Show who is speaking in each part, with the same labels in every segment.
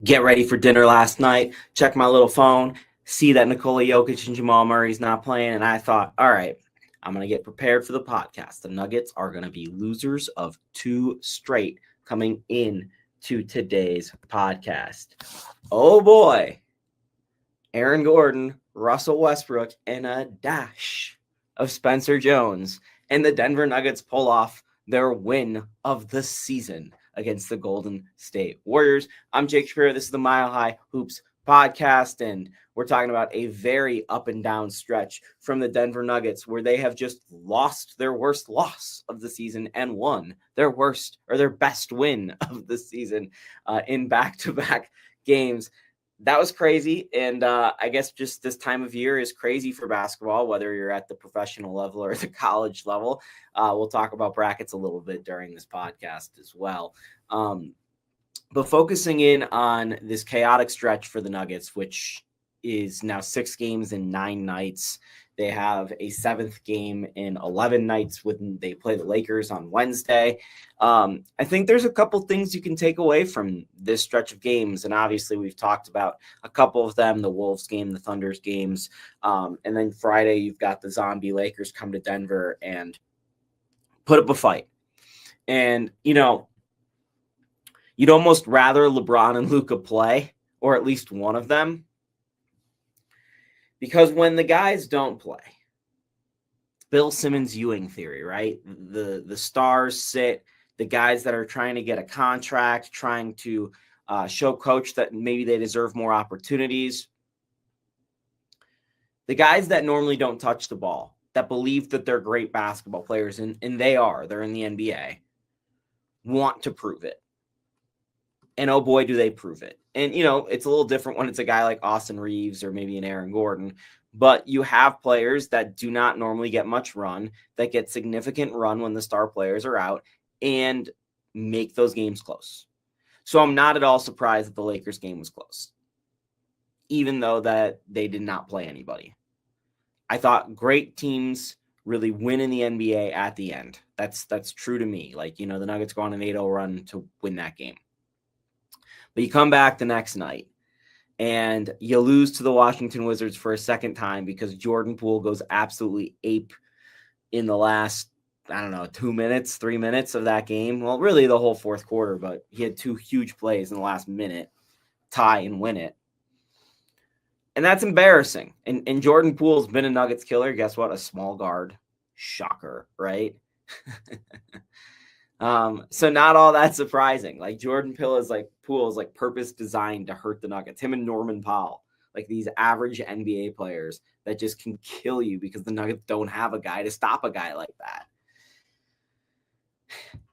Speaker 1: get ready for dinner last night, check my little phone, see that Nikola Jokic and Jamal Murray's not playing, and I thought, all right, I'm going to get prepared for the podcast. The Nuggets are going to be losers of 2 straight coming in to today's podcast. Oh boy. Aaron Gordon, Russell Westbrook, and a dash of Spencer Jones. And the Denver Nuggets pull off their win of the season against the Golden State Warriors. I'm Jake Shapiro. This is the Mile High Hoops podcast, and we're talking about a very up and down stretch from the Denver Nuggets where they have just lost their worst loss of the season and won their worst or their best win of the season in back-to-back games. That was crazy. And I guess just this time of year is crazy for basketball, whether you're at the professional level or the college level. We'll talk about brackets a little bit during this podcast as well. But focusing in on this chaotic stretch for the Nuggets, which is now 6 games in 9 nights. They have a 7th game in 11 nights when they play the Lakers on Wednesday. I think there's a couple things you can take away from this stretch of games. And obviously we've talked about a couple of them, the Wolves game, the Thunder's games. And then Friday, you've got the zombie Lakers come to Denver and put up a fight. And, you know, you'd almost rather LeBron and Luka play, or at least one of them. Because when the guys don't play, Bill Simmons Ewing theory, right? The stars sit, the guys that are trying to get a contract, trying to show coach that maybe they deserve more opportunities. The guys that normally don't touch the ball, that believe that they're great basketball players, and they're in the NBA, want to prove it. And oh boy, do they prove it. And, you know, it's a little different when it's a guy like Austin Reeves or maybe an Aaron Gordon. But you have players that do not normally get much run, that get significant run when the star players are out and make those games close. So I'm not at all surprised that the Lakers game was close, even though that they did not play anybody. I thought great teams really win in the NBA at the end. That's true to me. Like, you know, the Nuggets go on an 8-0 run to win that game. But you come back the next night and you lose to the Washington Wizards for a second time because Jordan Poole goes absolutely ape in the last, 2 minutes, 3 minutes of that game. Well, really the whole fourth quarter, but he had 2 huge plays in the last minute, tie and win it. And that's embarrassing. And Jordan Poole's been a Nuggets killer. Guess what? A small guard. Shocker, right? So not all that surprising. Like Jordan Poole is like purpose designed to hurt the Nuggets. Him and Norman Powell, like these average NBA players that just can kill you because the Nuggets don't have a guy to stop a guy like that.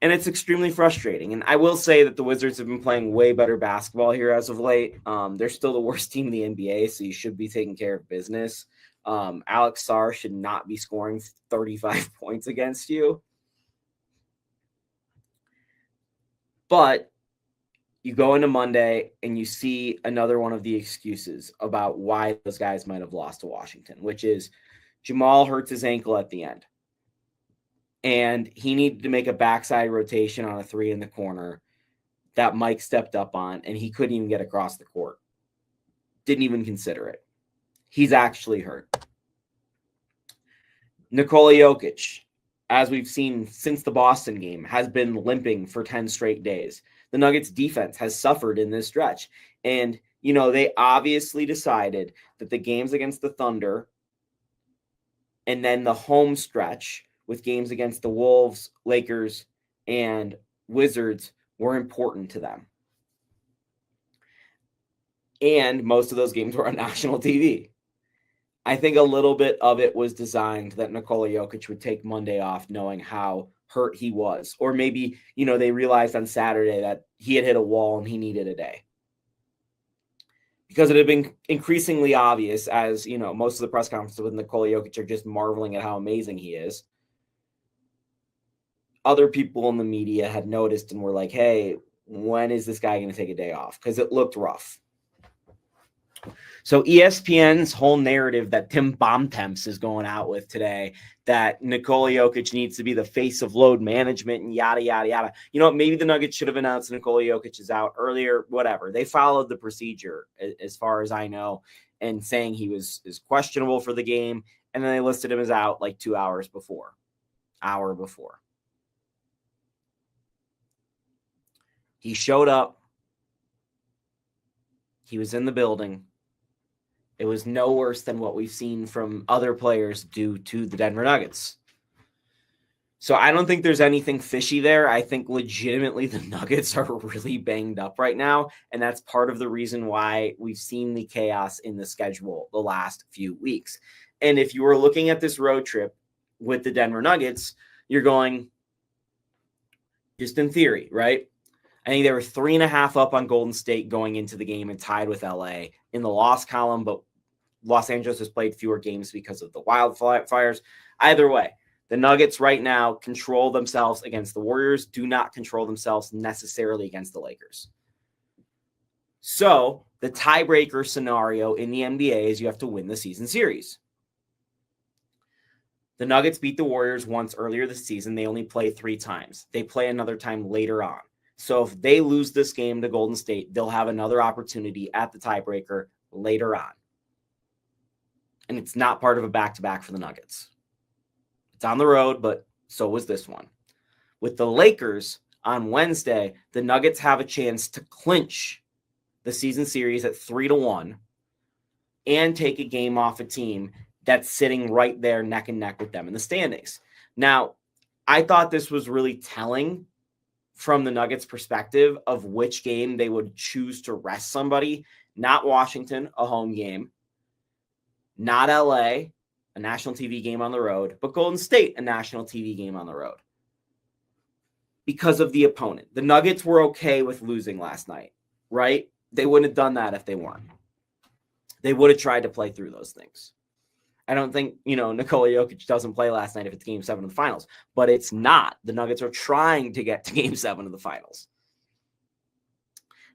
Speaker 1: And it's extremely frustrating. And I will say that the Wizards have been playing way better basketball here as of late. They're still the worst team in the NBA, so you should be taking care of business. Alex Sarr should not be scoring 35 points against you. But you go into Monday and you see another one of the excuses about why those guys might have lost to Washington, which is Jamal hurts his ankle at the end. And he needed to make a backside rotation on a 3 in the corner that Mike stepped up on, and he couldn't even get across the court. Didn't even consider it. He's actually hurt. Nikola Jokic, as we've seen since the Boston game, has been limping for 10 straight days. The Nuggets defense has suffered in this stretch. And, you know, they obviously decided that the games against the Thunder and then the home stretch with games against the Wolves, Lakers, and Wizards were important to them. And most of those games were on national TV. I think a little bit of it was designed that Nikola Jokic would take Monday off knowing how hurt he was. Or maybe, you know, they realized on Saturday that he had hit a wall and he needed a day. Because it had been increasingly obvious, as, you know, most of the press conferences with Nikola Jokic are just marveling at how amazing he is. Other people in the media had noticed and were like, hey, when is this guy going to take a day off? Because it looked rough. So ESPN's whole narrative that Tim Bontemps is going out with today, that Nikola Jokic needs to be the face of load management and yada, yada, yada. You know, maybe the Nuggets should have announced Nikola Jokic is out earlier, whatever. They followed the procedure, as far as I know, and saying he is questionable for the game. And then they listed him as out like 2 hours before, hour before. He showed up. He was in the building. It was no worse than what we've seen from other players do to the Denver Nuggets. So I don't think there's anything fishy there. I think legitimately the Nuggets are really banged up right now, and that's part of the reason why we've seen the chaos in the schedule the last few weeks. And if you were looking at this road trip with the Denver Nuggets, you're going, just in theory, right? I think they were 3.5 up on Golden State going into the game and tied with LA in the loss column, but Los Angeles has played fewer games because of the wildfires. Either way, the Nuggets right now control themselves against the Warriors, do not control themselves necessarily against the Lakers. So the tiebreaker scenario in the NBA is you have to win the season series. The Nuggets beat the Warriors once earlier this season. They only play 3 times. They play another time later on. So if they lose this game to Golden State, they'll have another opportunity at the tiebreaker later on. And it's not part of a back-to-back for the Nuggets. It's on the road, but so was this one. With the Lakers on Wednesday, the Nuggets have a chance to clinch the season series at 3-1 and take a game off a team that's sitting right there neck and neck with them in the standings. Now, I thought this was really telling from the Nuggets' perspective of which game they would choose to rest somebody. Not Washington, a home game. Not LA, a national TV game on the road, but Golden State, a national TV game on the road. Because of the opponent. The Nuggets were okay with losing last night, right? They wouldn't have done that if they weren't. They would have tried to play through those things. I don't think, Nikola Jokic doesn't play last night if it's Game 7 of the finals, but it's not. The Nuggets are trying to get to Game 7 of the finals.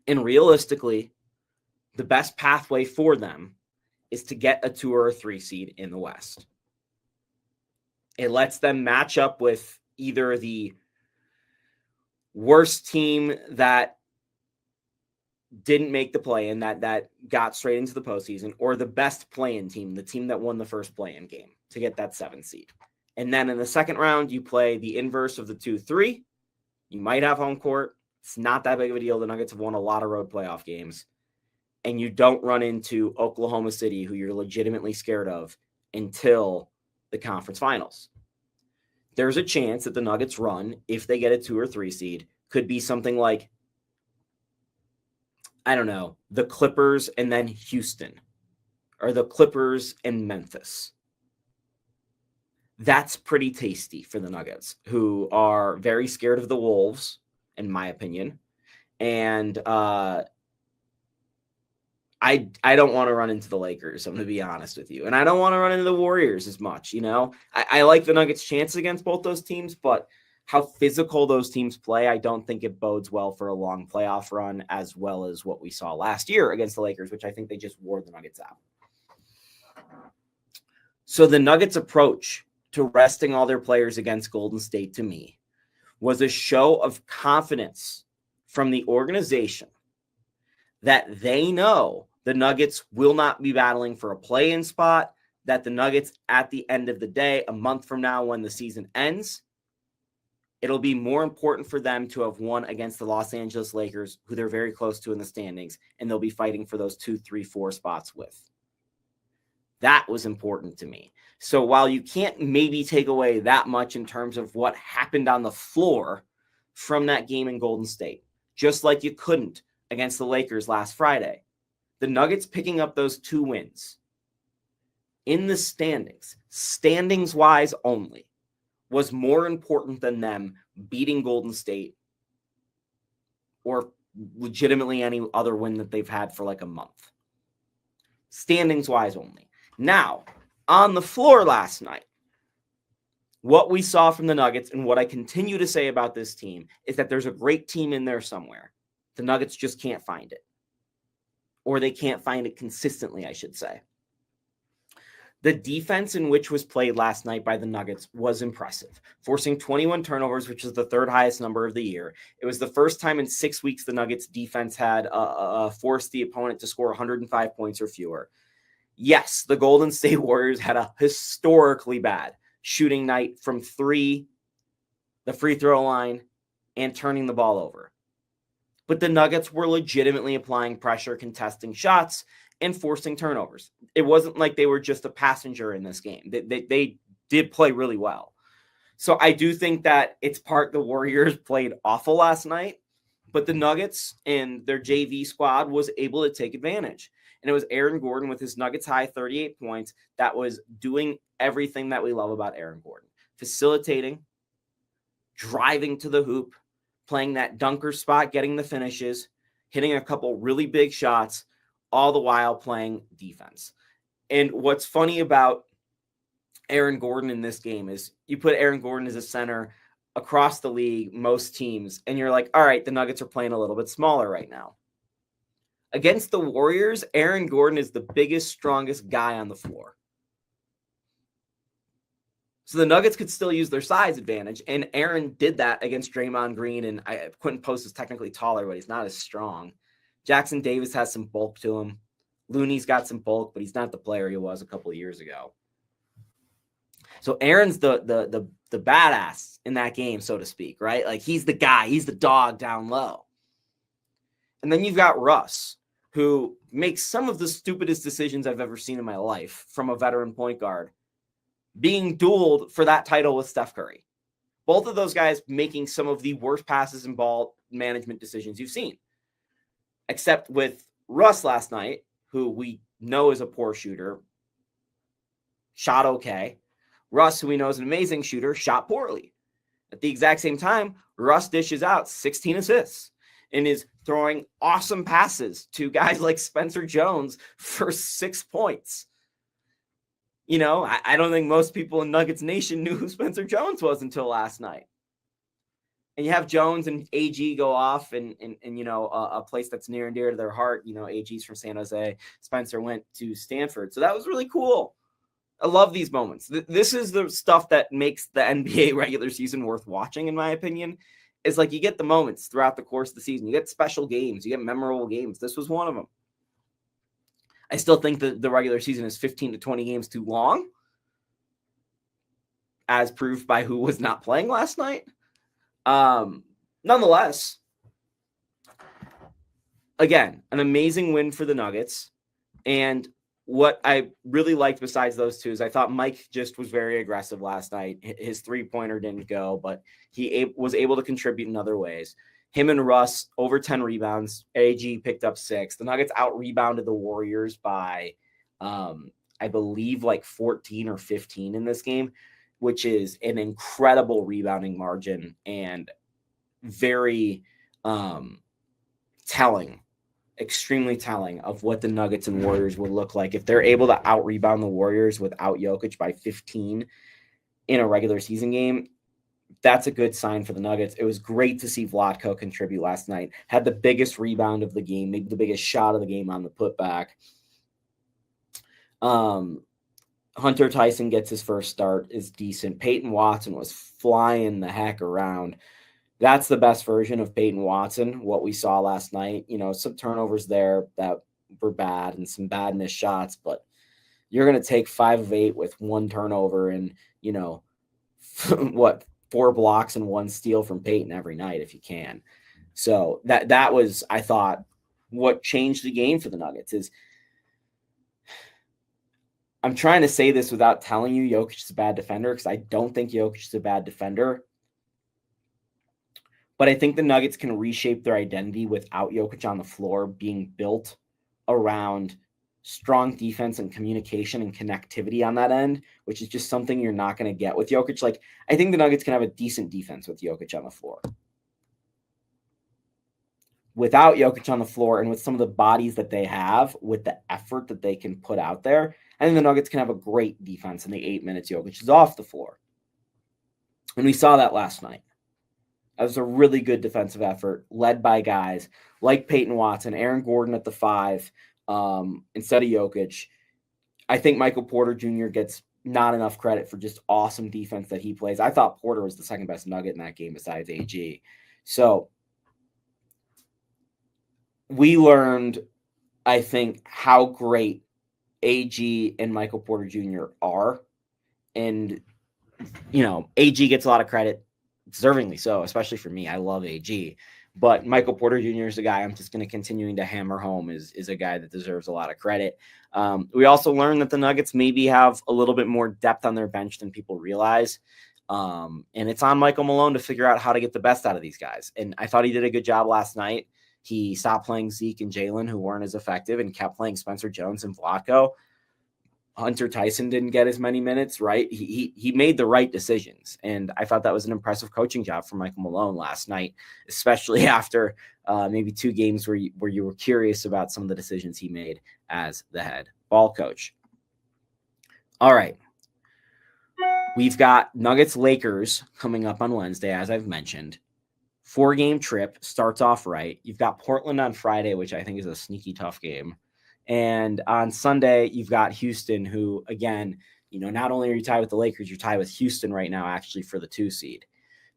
Speaker 1: And realistically, the best pathway for them is to get a 2 or a 3 seed in the West. It lets them match up with either the worst team that didn't make the play-in, that got straight into the postseason, or the best play-in team, the team that won the first play-in game to get that 7 seed. And then in the second round, you play the inverse of the 2-3. You might have home court. It's not that big of a deal. The Nuggets have won a lot of road playoff games. And you don't run into Oklahoma City, who you're legitimately scared of, until the conference finals. There's a chance that the Nuggets run, if they get a 2 or 3 seed, could be something like, I don't know, the Clippers and then Houston, or the Clippers and Memphis. That's pretty tasty for the Nuggets, who are very scared of the Wolves, in my opinion. And I don't want to run into the Lakers, I'm going to be honest with you. And I don't want to run into the Warriors as much, I like the Nuggets' chances against both those teams, but how physical those teams play, I don't think it bodes well for a long playoff run, as well as what we saw last year against the Lakers, which I think they just wore the Nuggets out. So the Nuggets' approach to resting all their players against Golden State, to me, was a show of confidence from the organization that they know the Nuggets will not be battling for a play-in spot, that the Nuggets, at the end of the day, a month from now when the season ends, it'll be more important for them to have won against the Los Angeles Lakers, who they're very close to in the standings, and they'll be fighting for those 2, 3, 4 spots with. That was important to me. So while you can't maybe take away that much in terms of what happened on the floor from that game in Golden State, just like you couldn't against the Lakers last Friday, the Nuggets picking up those 2 wins in the standings-wise only, was more important than them beating Golden State or legitimately any other win that they've had for like a month. Standings-wise only. Now, on the floor last night, what we saw from the Nuggets and what I continue to say about this team is that there's a great team in there somewhere. The Nuggets just can't find it. or they can't find it consistently, I should say. The defense in which was played last night by the Nuggets was impressive, forcing 21 turnovers, which is the third highest number of the year. It was the first time in 6 weeks the Nuggets defense had forced the opponent to score 105 points or fewer. Yes, the Golden State Warriors had a historically bad shooting night from 3, the free throw line, and turning the ball over. But the Nuggets were legitimately applying pressure, contesting shots, and forcing turnovers. It wasn't like they were just a passenger in this game. They did play really well. So I do think that it's part the Warriors played awful last night, but the Nuggets and their JV squad was able to take advantage. And it was Aaron Gordon with his Nuggets high 38 points that was doing everything that we love about Aaron Gordon. Facilitating, driving to the hoop, playing that dunker spot, getting the finishes, hitting a couple really big shots, all the while playing defense. And what's funny about Aaron Gordon in this game is you put Aaron Gordon as a center across the league, most teams, and you're like, all right, the Nuggets are playing a little bit smaller right now. Against the Warriors, Aaron Gordon is the biggest, strongest guy on the floor. So the Nuggets could still use their size advantage, and Aaron did that against Draymond Green, and Quentin Post is technically taller, but he's not as strong. Jackson Davis has some bulk to him. Looney's got some bulk, but he's not the player he was a couple of years ago. So Aaron's the badass in that game, so to speak, right? Like he's the guy, he's the dog down low. And then you've got Russ, who makes some of the stupidest decisions I've ever seen in my life from a veteran point guard, being dueled for that title with Steph Curry. Both of those guys making some of the worst passes and ball management decisions you've seen. Except with Russ last night, who we know is a poor shooter, shot okay. Russ, who we know is an amazing shooter, shot poorly. At the exact same time, Russ dishes out 16 assists and is throwing awesome passes to guys like Spencer Jones for 6 points. You know, I don't think most people in Nuggets Nation knew who Spencer Jones was until last night. And you have Jones and AG go off and you know, a place that's near and dear to their heart. You know, AG's from San Jose. Spencer went to Stanford. So that was really cool. I love these moments. This is the stuff that makes the NBA regular season worth watching, in my opinion. Is like you get the moments throughout the course of the season. You get special games. You get memorable games. This was one of them. I still think that the regular season is 15 to 20 games too long, as proved by who was not playing last night. Nonetheless, again, an amazing win for the Nuggets. And what I really liked besides those two is I thought Mike just was very aggressive last night. His three-pointer didn't go, but he was able to contribute in other ways. Him and Russ, over 10 rebounds. AG picked up 6. The Nuggets out-rebounded the Warriors by, I believe, like 14 or 15 in this game, which is an incredible rebounding margin and very telling, extremely telling of what the Nuggets and Warriors would look like if they're able to out-rebound the Warriors without Jokic by 15 in a regular season game. That's a good sign for the Nuggets. It was great to see Vlatko contribute last night. Had the biggest rebound of the game, maybe the biggest shot of the game on the putback. Hunter Tyson gets his first start, is decent. Peyton Watson was flying the heck around. That's the best version of Peyton Watson, what we saw last night. You know, some turnovers there that were bad and some bad missed shots, but you're going to take 5 of 8 with 1 turnover and, you know, what, 4 blocks and 1 steal from Peyton every night if you can. So that was, I thought, what changed the game for the Nuggets. Is I'm trying to say this without telling you Jokic is a bad defender, because I don't think Jokic is a bad defender. But I think the Nuggets can reshape their identity without Jokic on the floor, being built around strong defense and communication and connectivity on that end, which is just something you're not going to get with Jokic. Like, I think the Nuggets can have a decent defense with Jokic on the floor. Without Jokic on the floor and with some of the bodies that they have, with the effort that they can put out there, I think the Nuggets can have a great defense in the 8 minutes Jokic is off the floor. And we saw that last night. That was a really good defensive effort led by guys like Peyton Watson, Aaron Gordon at the 5, instead of Jokic. I think Michael Porter Jr. gets not enough credit for just awesome defense that he plays. I thought Porter was the second best Nugget in that game besides AG. So we learned, I think, how great AG and Michael Porter Jr. are. And, AG gets a lot of credit, deservingly so, especially for me. I love AG. But Michael Porter Jr. is a guy I'm just going to continuing to hammer home is a guy that deserves a lot of credit. We also learned that the Nuggets maybe have a little bit more depth on their bench than people realize. And it's on Michael Malone to figure out how to get the best out of these guys. And I thought he did a good job last night. He stopped playing Zeke and Jalen, who weren't as effective, and kept playing Spencer Jones and Vlatko. Hunter Tyson didn't get as many minutes, right? He made the right decisions. And I thought that was an impressive coaching job from Michael Malone last night, especially after maybe 2 games where you were curious about some of the decisions he made as the head ball coach. All right. We've got Nuggets Lakers coming up on Wednesday, as I've mentioned. 4-game trip, starts off right. You've got Portland on Friday, which I think is a sneaky tough game. And on Sunday, you've got Houston, who, again, not only are you tied with the Lakers, you're tied with Houston right now, actually, for the 2 seed.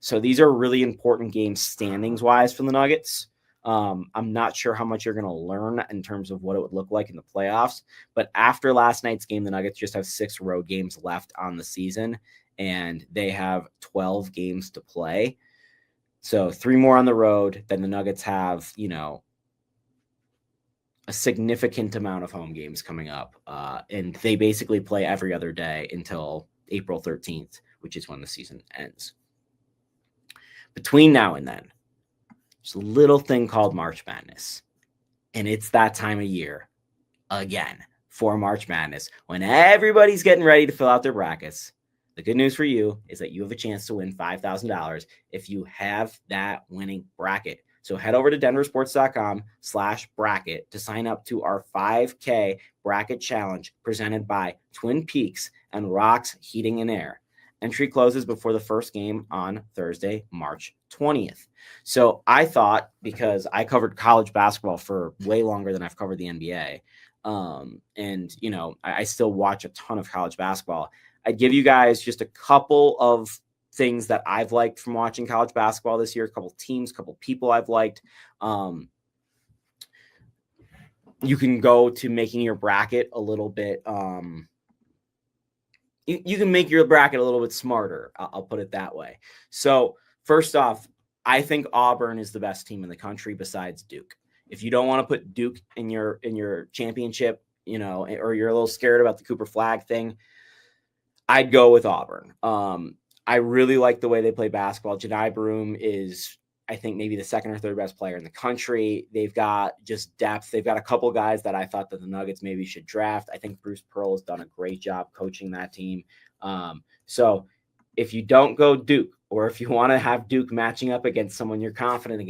Speaker 1: So these are really important games standings-wise for the Nuggets. I'm not sure how much you're going to learn in terms of what it would look like in the playoffs. But after last night's game, the Nuggets just have 6 road games left on the season, and they have 12 games to play. So 3 more on the road. Then the Nuggets have, a significant amount of home games coming up. And they basically play every other day until April 13th, which is when the season ends. Between now and then, there's a little thing called March Madness. And it's that time of year, again, for March Madness, when everybody's getting ready to fill out their brackets. The good news for you is that you have a chance to win $5,000 if you have that winning bracket. So head over to denversports.com/bracket to sign up to our 5K bracket challenge presented by Twin Peaks and Rocks Heating and Air. Entry closes before the first game on Thursday, March 20th. So I thought, because I covered college basketball for way longer than I've covered the NBA, and, I still watch a ton of college basketball, I'd give you guys just a couple of things that I've liked from watching college basketball this year, a couple teams, a couple people I've liked. You can go to making your bracket a little bit. You can make your bracket a little bit smarter. I'll put it that way. So first off, I think Auburn is the best team in the country besides Duke. If you don't want to put Duke in your championship, or you're a little scared about the Cooper Flag thing, I'd go with Auburn. I really like the way they play basketball. Jedi Broom is, I think, maybe the second or third best player in the country. They've got just depth. They've got a couple guys that I thought that the Nuggets maybe should draft. I think Bruce Pearl has done a great job coaching that team. So if you don't go Duke, or if you want to have Duke matching up against someone you're confident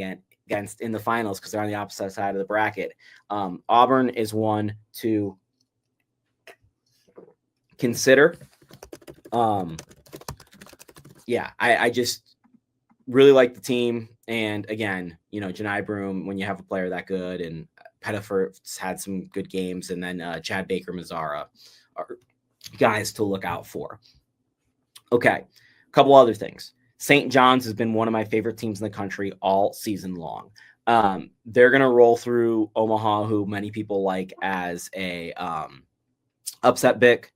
Speaker 1: against in the finals because they're on the opposite side of the bracket, Auburn is one to consider. I just really like the team. And again, Janai Broom, when you have a player that good, and Pettiford's had some good games, and then Chad Baker, Mazzara are guys to look out for. Okay, a couple other things. St. John's has been one of my favorite teams in the country all season long. They're going to roll through Omaha, who many people like as a upset pick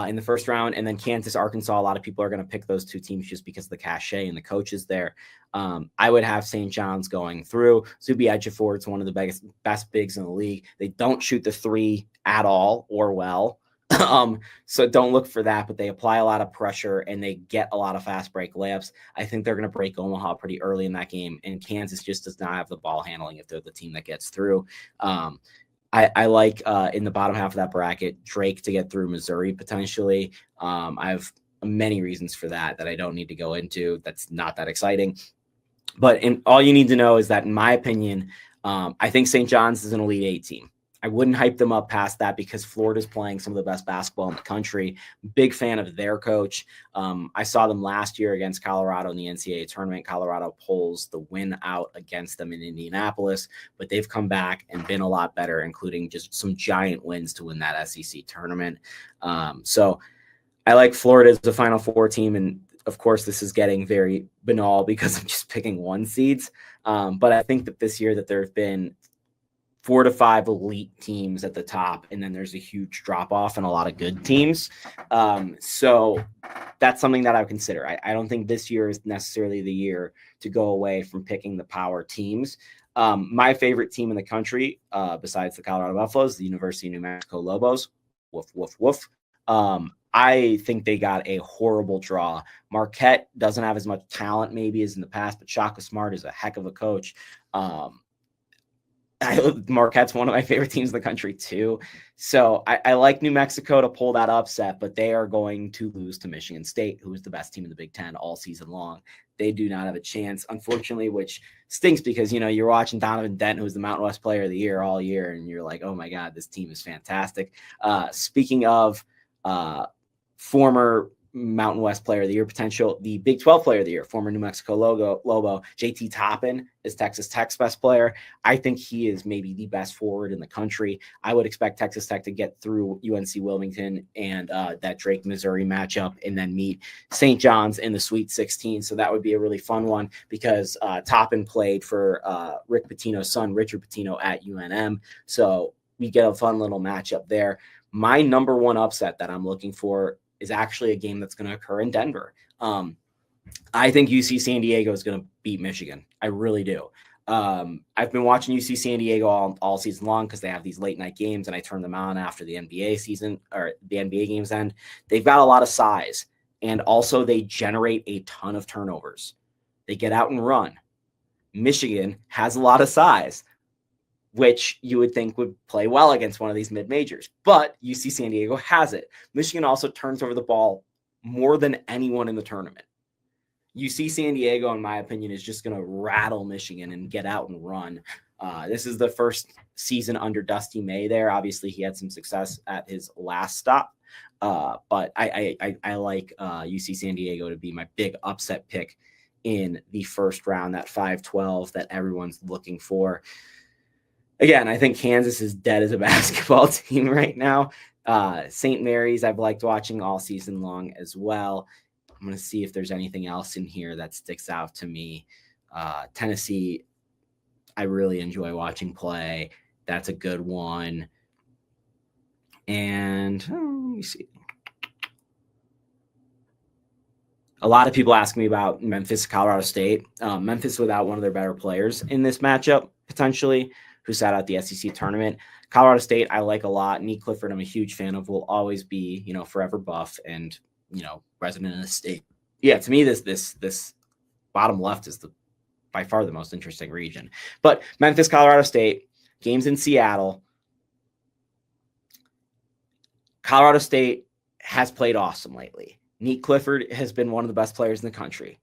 Speaker 1: in the first round, and then Kansas, Arkansas. A lot of people are going to pick those 2 teams just because of the cachet and the coaches there. I would have St. John's going through. Zubi Ejiofor is one of the best bigs in the league. They don't shoot the 3 at all or well. So don't look for that, but they apply a lot of pressure and they get a lot of fast break layups. I think they're going to break Omaha pretty early in that game, and Kansas just does not have the ball handling if they're the team that gets through. I like in the bottom half of that bracket, Drake to get through Missouri potentially. I have many reasons for that I don't need to go into. That's not that exciting. But all you need to know is that, in my opinion, I think St. John's is an Elite 8 team. I wouldn't hype them up past that because Florida's playing some of the best basketball in the country. Big fan of their coach. I saw them last year against Colorado in the NCAA tournament. Colorado pulls the win out against them in Indianapolis, but they've come back and been a lot better, including just some giant wins to win that SEC tournament. So I like Florida as the Final Four team, and of course, this is getting very banal because I'm just picking one seeds. But I think that this year that there have been 4 to 5 elite teams at the top, and then there's a huge drop off and a lot of good teams. So that's something that I would consider. I don't think this year is necessarily the year to go away from picking the power teams. My favorite team in the country, besides the Colorado Buffaloes, the University of New Mexico Lobos. Woof, woof, woof. I think they got a horrible draw. Marquette doesn't have as much talent maybe as in the past, but Shaka Smart is a heck of a coach. Marquette's one of my favorite teams in the country too. So I like New Mexico to pull that upset, but they are going to lose to Michigan State, who is the best team in the Big Ten all season long. They do not have a chance, unfortunately, which stinks because, you're watching Donovan Denton, who's the Mountain West Player of the Year all year, and you're like, oh my God, this team is fantastic. Speaking of former Mountain West Player of the Year potential, the Big 12 Player of the Year, former New Mexico Lobo, JT Toppin is Texas Tech's best player. I think he is maybe the best forward in the country. I would expect Texas Tech to get through UNC Wilmington and that Drake, Missouri matchup and then meet St. John's in the Sweet 16. So that would be a really fun one because Toppin played for Rick Pitino's son, Richard Pitino, at UNM. So we get a fun little matchup there. My number one upset that I'm looking for is actually a game that's going to occur in Denver. I think UC San Diego is going to beat Michigan. I really do. I've been watching UC San Diego all season long because they have these late night games, and I turn them on after the NBA season or the NBA games end. They've got a lot of size, and also they generate a ton of turnovers. They get out and run. Michigan has a lot of size, which you would think would play well against one of these mid-majors. But UC San Diego has it. Michigan also turns over the ball more than anyone in the tournament. UC San Diego, in my opinion, is just going to rattle Michigan and get out and run. This is the first season under Dusty May there. Obviously, he had some success at his last stop. But I like UC San Diego to be my big upset pick in the first round, that 5-12 that everyone's looking for. Again, I think Kansas is dead as a basketball team right now. St. Mary's, I've liked watching all season long as well. I'm going to see if there's anything else in here that sticks out to me. Tennessee, I really enjoy watching play. That's a good one. And let me see. A lot of people ask me about Memphis, Colorado State. Memphis without one of their better players in this matchup, potentially, who sat out the SEC tournament. Colorado State, I like a lot. Nick Clifford, I'm a huge fan of, will always be, forever Buff and, resident of the state. Yeah, to me, this bottom left is by far the most interesting region. But Memphis, Colorado State, games in Seattle. Colorado State has played awesome lately. Nick Clifford has been one of the best players in the country.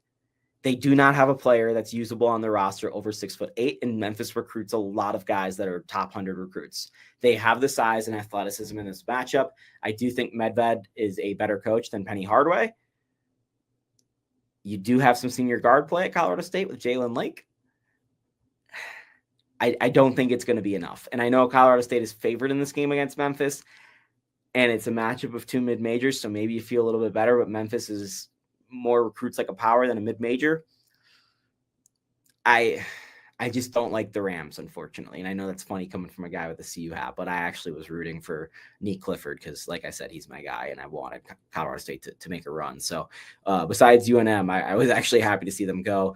Speaker 1: They do not have a player that's usable on their roster over 6'8", and Memphis recruits a lot of guys that are top 100 recruits. They have the size and athleticism in this matchup. I do think Medved is a better coach than Penny Hardaway. You do have some senior guard play at Colorado State with Jalen Lake. I don't think it's going to be enough. And I know Colorado State is favored in this game against Memphis, and it's a matchup of two mid-majors, so maybe you feel a little bit better, but Memphis is more recruits like a power than a mid-major. I just don't like the Rams, unfortunately. And I know that's funny coming from a guy with a CU hat, but I actually was rooting for Nick Clifford because, like I said, he's my guy, and I wanted Colorado State to make a run. So besides UNM, I was actually happy to see them go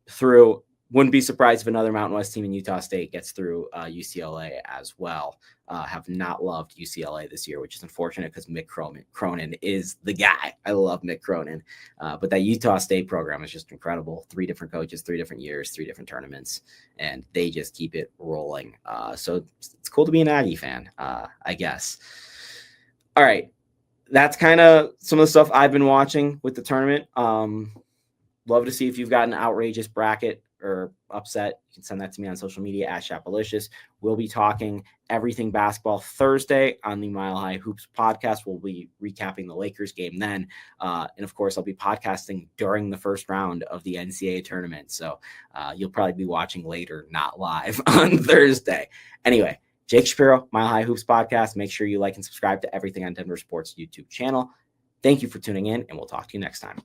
Speaker 1: through. Wouldn't be surprised if another Mountain West team in Utah State gets through UCLA as well. Have not loved UCLA this year, which is unfortunate because Mick Cronin is the guy. I love Mick Cronin. But that Utah State program is just incredible. 3 different coaches, 3 different years, 3 different tournaments, and they just keep it rolling. So it's cool to be an Aggie fan, I guess. All right. That's kind of some of the stuff I've been watching with the tournament. Love to see if you've got an outrageous bracket or upset, you can send that to me on social media at Shapalicious. We'll be talking everything basketball Thursday on the Mile High Hoops podcast. We'll be recapping the Lakers game then. And of course, I'll be podcasting during the first round of the NCAA tournament. So you'll probably be watching later, not live on Thursday. Anyway, Jake Shapiro, Mile High Hoops podcast. Make sure you like and subscribe to everything on Denver Sports YouTube channel. Thank you for tuning in, and we'll talk to you next time.